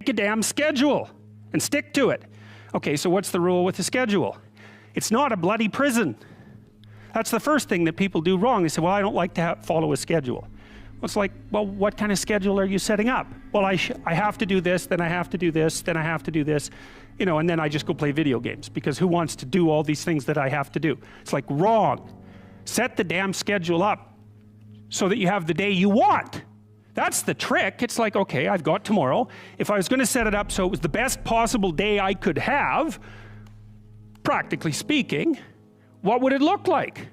make a damn schedule and stick to it. Okay, so what's the rule with the schedule? It's not a bloody prison. That's the first thing that people do wrong. They say, well, I don't like to follow a schedule. Well, it's like, well, what kind of schedule are you setting up? Well, I have to do this, then I have to do this, then I have to do this, you know, and then I just go play video games, because who wants to do all these things that I have to do? It's like, wrong. Set the damn schedule up so that you have the day you want. That's the trick. It's like, okay, I've got tomorrow. If I was going to set it up so it was the best possible day I could have, practically speaking, what would it look like?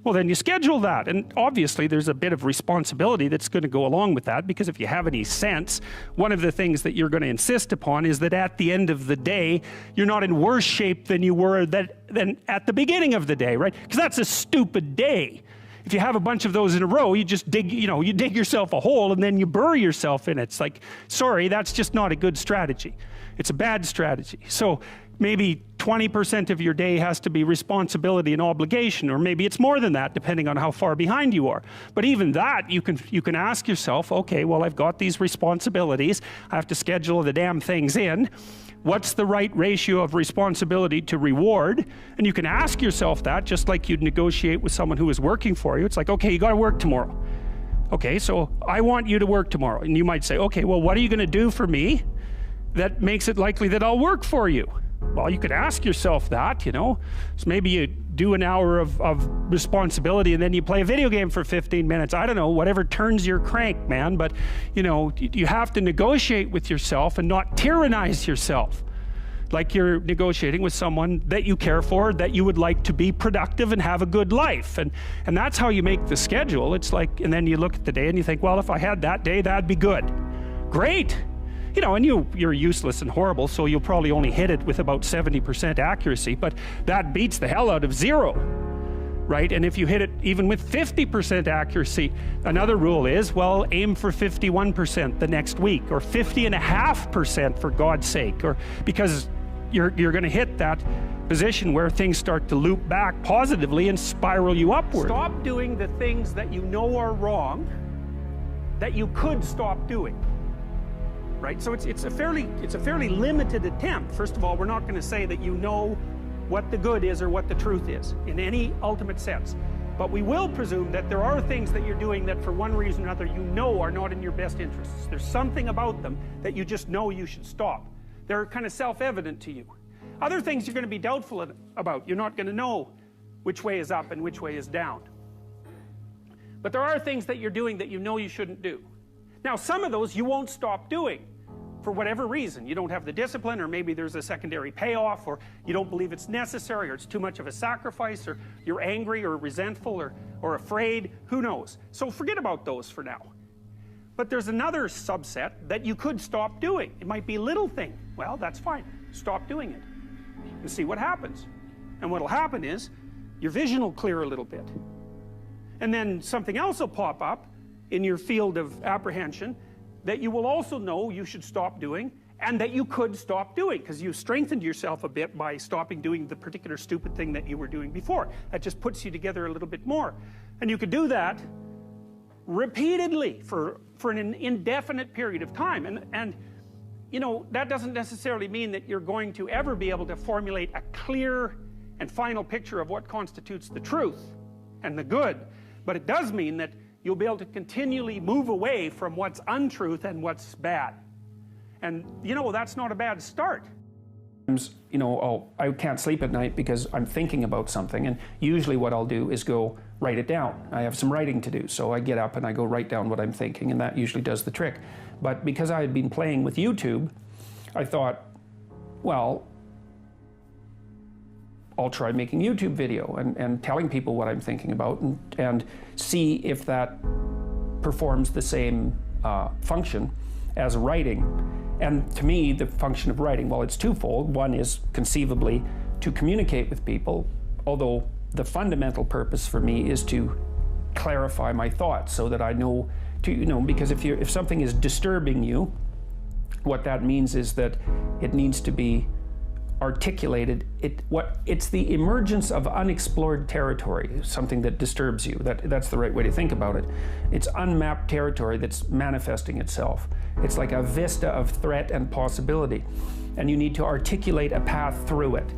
Well, then you schedule that, and obviously there's a bit of responsibility that's going to go along with that, because if you have any sense, one of the things that you're going to insist upon is that at the end of the day, you're not in worse shape than you were than at the beginning of the day, right? Because that's a stupid day. If you have a bunch of those in a row, you just dig, you know, you dig yourself a hole and then you bury yourself in it. It's like, sorry, that's just not a good strategy. It's a bad strategy. So maybe 20% of your day has to be responsibility and obligation, or maybe it's more than that, depending on how far behind you are. But even that, you can ask yourself, okay, well, I've got these responsibilities. I have to schedule the damn things in. What's the right ratio of responsibility to reward? And you can ask yourself that, just like you'd negotiate with someone who is working for you. It's like, okay, you got to work tomorrow. Okay, so I want you to work tomorrow. And you might say, okay, well, what are you going to do for me that makes it likely that I'll work for you? Well, you could ask yourself that, you know. So maybe you do an hour of responsibility and then you play a video game for 15 minutes. I don't know, whatever turns your crank, man. But, you know, you have to negotiate with yourself and not tyrannize yourself. Like you're negotiating with someone that you care for, that you would like to be productive and have a good life. And that's how you make the schedule. It's like, and then you look at the day and you think, well, if I had that day, that'd be good. Great. You know, and you're useless and horrible, so you'll probably only hit it with about 70% accuracy, but that beats the hell out of 0, right? And if you hit it even with 50% accuracy, another rule is, well, aim for 51% the next week, or 50.5% for God's sake, or because you're going to hit that position where things start to loop back positively and spiral you upward. Stop doing the things that you know are wrong that you could stop doing. Right? So it's a fairly limited attempt. First of all, we're not going to say that you know what the good is or what the truth is in any ultimate sense. But we will presume that there are things that you're doing that for one reason or another you know are not in your best interests. There's something about them that you just know you should stop. They're kind of self-evident to you. Other things you're going to be doubtful about. You're not going to know which way is up and which way is down. But there are things that you're doing that you know you shouldn't do. Now, some of those you won't stop doing for whatever reason. You don't have the discipline, or maybe there's a secondary payoff, or you don't believe it's necessary, or it's too much of a sacrifice, or you're angry or resentful or afraid. Who knows? So forget about those for now. But there's another subset that you could stop doing. It might be a little thing. Well, that's fine. Stop doing it and see what happens. And what'll happen is your vision will clear a little bit. And then something else will pop up in your field of apprehension that you will also know you should stop doing, and that you could stop doing, because you strengthened yourself a bit by stopping doing the particular stupid thing that you were doing before. That just puts you together a little bit more. And you could do that repeatedly for an indefinite period of time. And you know, that doesn't necessarily mean that you're going to ever be able to formulate a clear and final picture of what constitutes the truth and the good. But it does mean that you'll be able to continually move away from what's untruth and what's bad. And, you know, that's not a bad start. You know, oh, I can't sleep at night because I'm thinking about something, and usually what I'll do is go write it down. I have some writing to do, so I get up and I go write down what I'm thinking, and that usually does the trick. But because I had been playing with YouTube, I thought, well, I'll try making YouTube video and telling people what I'm thinking about, and see if that performs the same function as writing. And to me, the function of writing, well, it's twofold. One is conceivably to communicate with people, although the fundamental purpose for me is to clarify my thoughts so that I know to, you know, because if something is disturbing you, what that means is that it needs to be articulated, it's the emergence of unexplored territory, something that disturbs you. That's the right way to think about it. It's unmapped territory that's manifesting itself. It's like a vista of threat and possibility, and you need to articulate a path through it.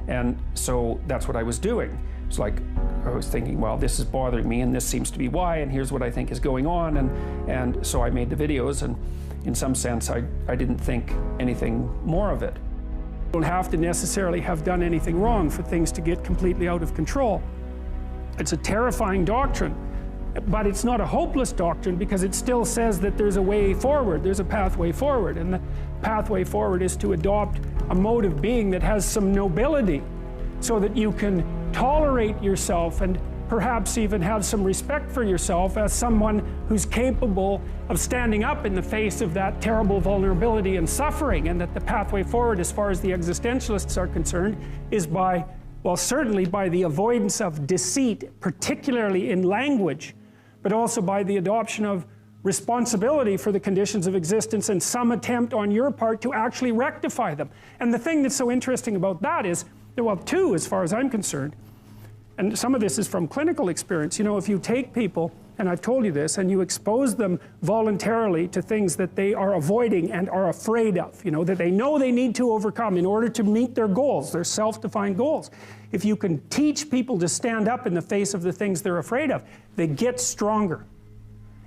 And so that's what I was doing. It's like I was thinking, well, this is bothering me, and this seems to be why, and here's what I think is going on, and so I made the videos, and in some sense, I didn't think anything more of it. You don't have to necessarily have done anything wrong for things to get completely out of control. It's a terrifying doctrine, but it's not a hopeless doctrine because it still says that there's a way forward, there's a pathway forward, and the pathway forward is to adopt a mode of being that has some nobility so that you can tolerate yourself and perhaps even have some respect for yourself as someone who's capable of standing up in the face of that terrible vulnerability and suffering, and that the pathway forward, as far as the existentialists are concerned, is by, well, certainly by the avoidance of deceit, particularly in language, but also by the adoption of responsibility for the conditions of existence and some attempt on your part to actually rectify them. And the thing that's so interesting about that is, well, two, as far as I'm concerned, and some of this is from clinical experience. You know, if you take people, and I've told you this, and you expose them voluntarily to things that they are avoiding and are afraid of, you know, that they know they need to overcome in order to meet their goals, their self-defined goals. If you can teach people to stand up in the face of the things they're afraid of, they get stronger.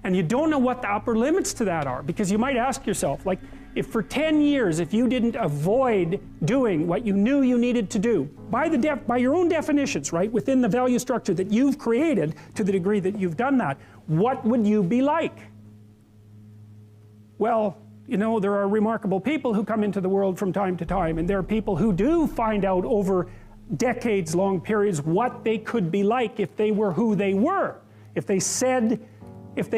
And you don't know what the upper limits to that are, because you might ask yourself, like, if for 10 years, if you didn't avoid doing what you knew you needed to do, by your own definitions, right, within the value structure that you've created to the degree that you've done that, what would you be like? Well, you know, there are remarkable people who come into the world from time to time, and there are people who do find out over decades-long periods what they could be like if they were who they were, if they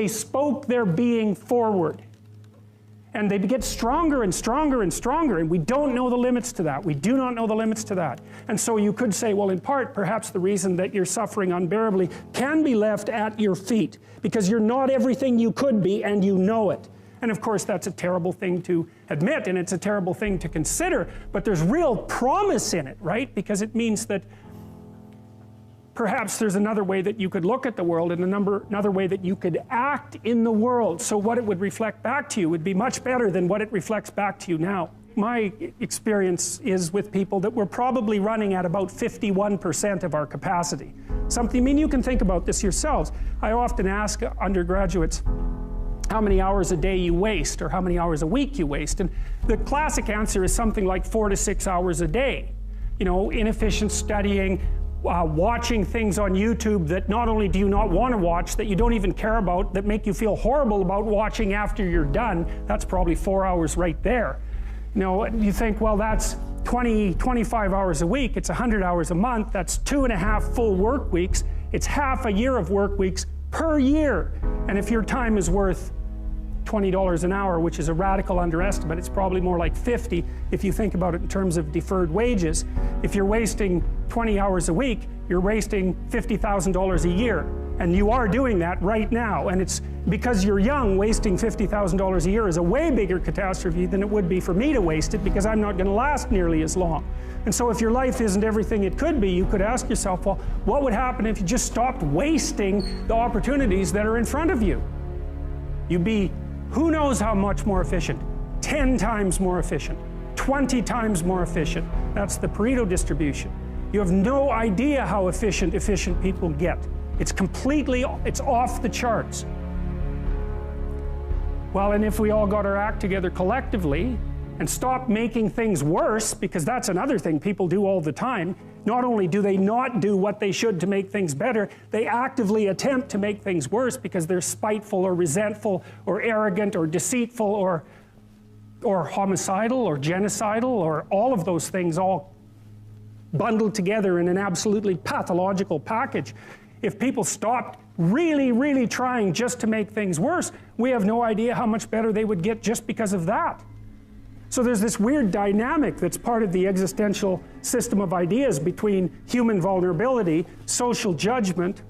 spoke their being forward. And they get stronger and stronger and stronger, and we don't know the limits to that. We do not know the limits to that. And so you could say, well, in part, perhaps the reason that you're suffering unbearably can be left at your feet, because you're not everything you could be, and you know it. And of course, that's a terrible thing to admit, and it's a terrible thing to consider, but there's real promise in it, right? Because it means that perhaps there's another way that you could look at the world, and another way that you could act in the world, so what it would reflect back to you would be much better than what it reflects back to you now. My experience is with people that we're probably running at about 51% of our capacity. I mean, you can think about this yourselves. I often ask undergraduates how many hours a day you waste, or how many hours a week you waste, and the classic answer is something like 4 to 6 hours a day. You know, inefficient studying, watching things on YouTube that not only do you not want to watch, that you don't even care about, that make you feel horrible about watching after you're done. That's probably 4 hours right there. You know, you think, well, that's 25 hours a week, it's 100 hours a month, that's 2.5 full work weeks, it's half a year of work weeks per year. And if your time is worth $20 an hour, which is a radical underestimate, it's probably more like 50 if you think about it in terms of deferred wages. If you're wasting 20 hours a week, you're wasting $50,000 a year. And you are doing that right now. And it's because you're young, wasting $50,000 a year is a way bigger catastrophe than it would be for me to waste it, because I'm not going to last nearly as long. And so if your life isn't everything it could be, you could ask yourself, well, what would happen if you just stopped wasting the opportunities that are in front of you? You'd be who knows how much more efficient, 10 times more efficient, 20 times more efficient. That's the Pareto distribution. You have no idea how efficient people get. It's off the charts. Well, and if we all got our act together collectively and stopped making things worse, because that's another thing people do all the time, not only do they not do what they should to make things better, they actively attempt to make things worse because they're spiteful or resentful or arrogant or deceitful or homicidal or genocidal, or all of those things all bundled together in an absolutely pathological package. If people stopped really, really trying just to make things worse, we have no idea how much better they would get just because of that. So there's this weird dynamic that's part of the existential system of ideas between human vulnerability, social judgment,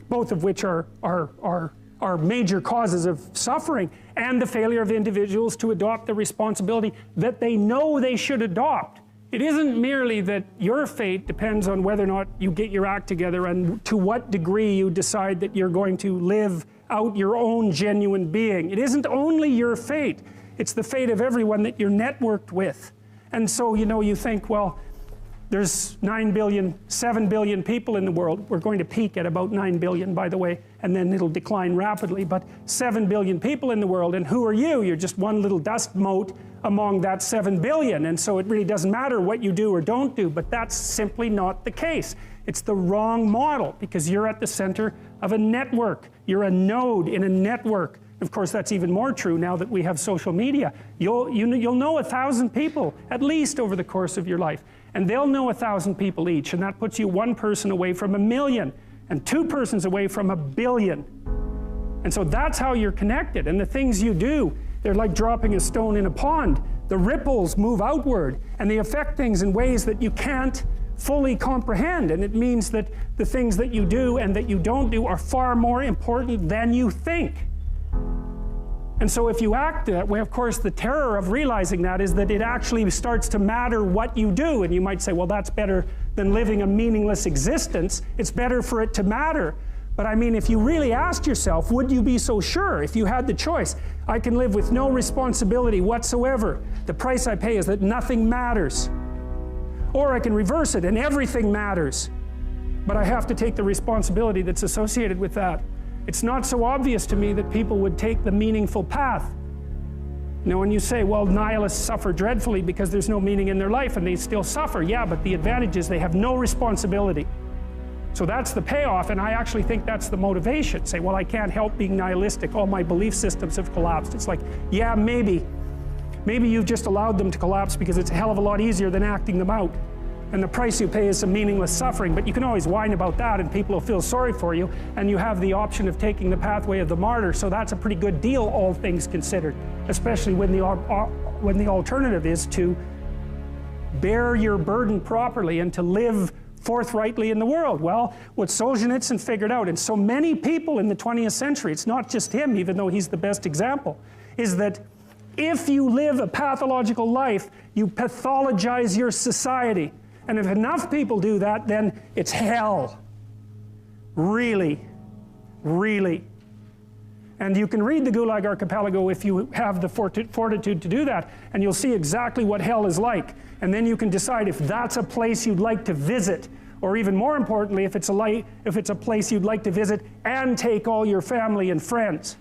both of which are major causes of suffering, and the failure of individuals to adopt the responsibility that they know they should adopt. It isn't merely that your fate depends on whether or not you get your act together and to what degree you decide that you're going to live out your own genuine being. It isn't only your fate, it's the fate of everyone that you're networked with. And so, you know, you think, well, there's 9 billion, 7 billion people in the world. We're going to peak at about 9 billion, by the way, and then it'll decline rapidly, but 7 billion people in the world, and who are you? You're just one little dust mote among that 7 billion, and so it really doesn't matter what you do or don't do, but that's simply not the case. It's the wrong model, because you're at the center of a network. You're a node in a network. Of course, that's even more true now that we have social media. You'll know 1,000 people, at least, over the course of your life. And they'll know 1,000 people each, and that puts you one person away from 1,000,000, and two persons away from 1,000,000,000. And so that's how you're connected, and the things you do, they're like dropping a stone in a pond. The ripples move outward, and they affect things in ways that you can't fully comprehend, and it means that the things that you do and that you don't do are far more important than you think. And so if you act that way, of course, the terror of realizing that is that it actually starts to matter what you do. And you might say, well, that's better than living a meaningless existence. It's better for it to matter. But I mean, if you really asked yourself, would you be so sure if you had the choice? I can live with no responsibility whatsoever. The price I pay is that nothing matters. Or I can reverse it and everything matters. But I have to take the responsibility that's associated with that. It's not so obvious to me that people would take the meaningful path. You know, when you say, well, nihilists suffer dreadfully because there's no meaning in their life, and they still suffer. Yeah, but the advantage is they have no responsibility. So that's the payoff, and I actually think that's the motivation. Say, well, I can't help being nihilistic. All my belief systems have collapsed. It's like, yeah, maybe. Maybe you've just allowed them to collapse because it's a hell of a lot easier than acting them out. And the price you pay is some meaningless suffering, but you can always whine about that and people will feel sorry for you, and you have the option of taking the pathway of the martyr, so that's a pretty good deal, all things considered, especially when the alternative is to bear your burden properly and to live forthrightly in the world. Well, what Solzhenitsyn figured out, and so many people in the 20th century, it's not just him, even though he's the best example, is that if you live a pathological life, you pathologize your society. And if enough people do that, then it's hell. Really, really. And you can read the Gulag Archipelago if you have the fortitude to do that, and you'll see exactly what hell is like. And then you can decide if that's a place you'd like to visit, or even more importantly, if it's a place you'd like to visit and take all your family and friends,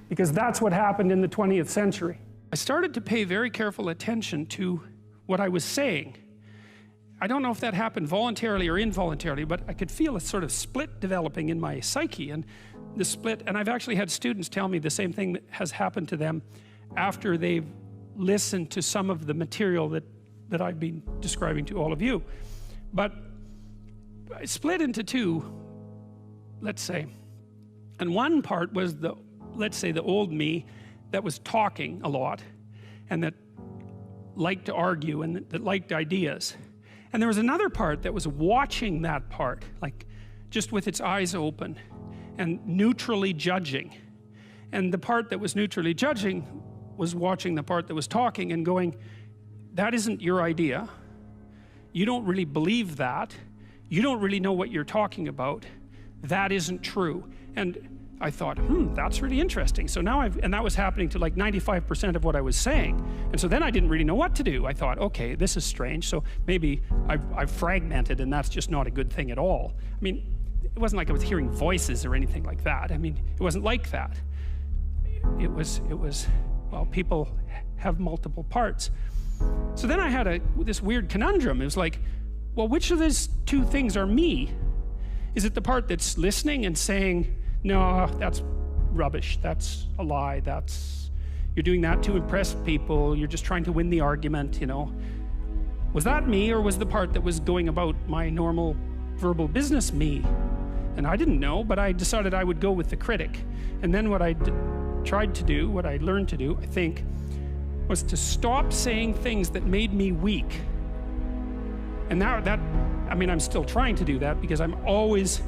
because that's what happened in the 20th century. I started to pay very careful attention to what I was saying. I don't know if that happened voluntarily or involuntarily, but I could feel a sort of split developing in my psyche, and the split, and I've actually had students tell me the same thing that has happened to them after they've listened to some of the material that I've been describing to all of you. But I split into two, let's say, and one part was let's say the old me that was talking a lot and that liked to argue and that liked ideas. And there was another part that was watching that part, like just with its eyes open and neutrally judging. And the part that was neutrally judging was watching the part that was talking and going, that isn't your idea. You don't really believe that. You don't really know what you're talking about. That isn't true. And I thought, that's really interesting. So now and that was happening to like 95% of what I was saying. And so then I didn't really know what to do. I thought, okay, this is strange. So maybe I've fragmented, and that's just not a good thing at all. I mean, it wasn't like I was hearing voices or anything like that. I mean, it wasn't like that. It was, well, people have multiple parts. So then I had this weird conundrum. It was like, well, which of these two things are me? Is it the part that's listening and saying, no, that's rubbish, that's a lie, you're doing that to impress people, you're just trying to win the argument, you know? Was that me, or was the part that was going about my normal verbal business me? And I didn't know, but I decided I would go with the critic. And then what I tried to do, what I learned to do, I think, was to stop saying things that made me weak. And now I mean, I'm still trying to do that, because I'm always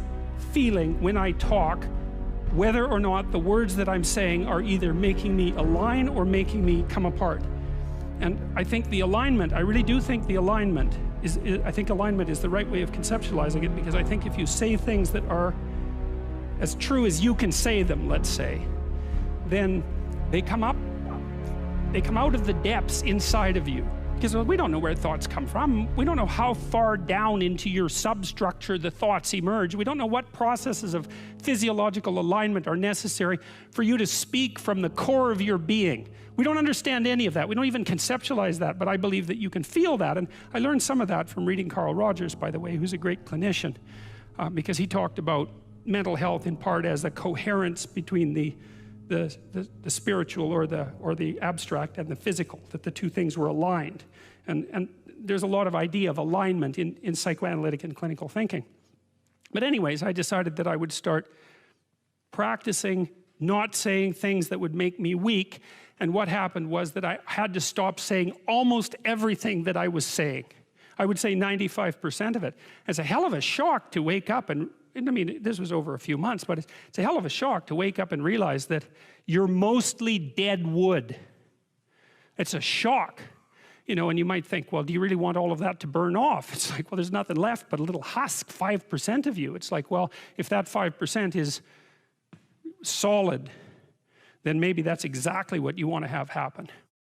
feeling when I talk whether or not the words that I'm saying are either making me align or making me come apart. And I think the alignment, I really do think the alignment I think alignment is the right way of conceptualizing it, because I think if you say things that are as true as you can say them, let's say, then they come out of the depths inside of you. Because we don't know where thoughts come from. We don't know how far down into your substructure the thoughts emerge. We don't know what processes of physiological alignment are necessary for you to speak from the core of your being. We don't understand any of that. We don't even conceptualize that, but I believe that you can feel that. And I learned some of that from reading Carl Rogers, by the way, who's a great clinician, because he talked about mental health in part as a coherence between the spiritual or the abstract and the physical, that the two things were aligned. And there's a lot of idea of alignment in psychoanalytic and clinical thinking. But anyways, I decided that I would start practicing not saying things that would make me weak. And what happened was that I had to stop saying almost everything that I was saying. I would say 95% of it. It's a hell of a shock to wake up and I mean, this was over a few months, but it's a hell of a shock to wake up and realize that you're mostly dead wood. It's a shock, you know, and you might think, well, do you really want all of that to burn off? It's like, well, there's nothing left but a little husk, 5% of you. It's like, well, if that 5% is solid, then maybe that's exactly what you want to have happen.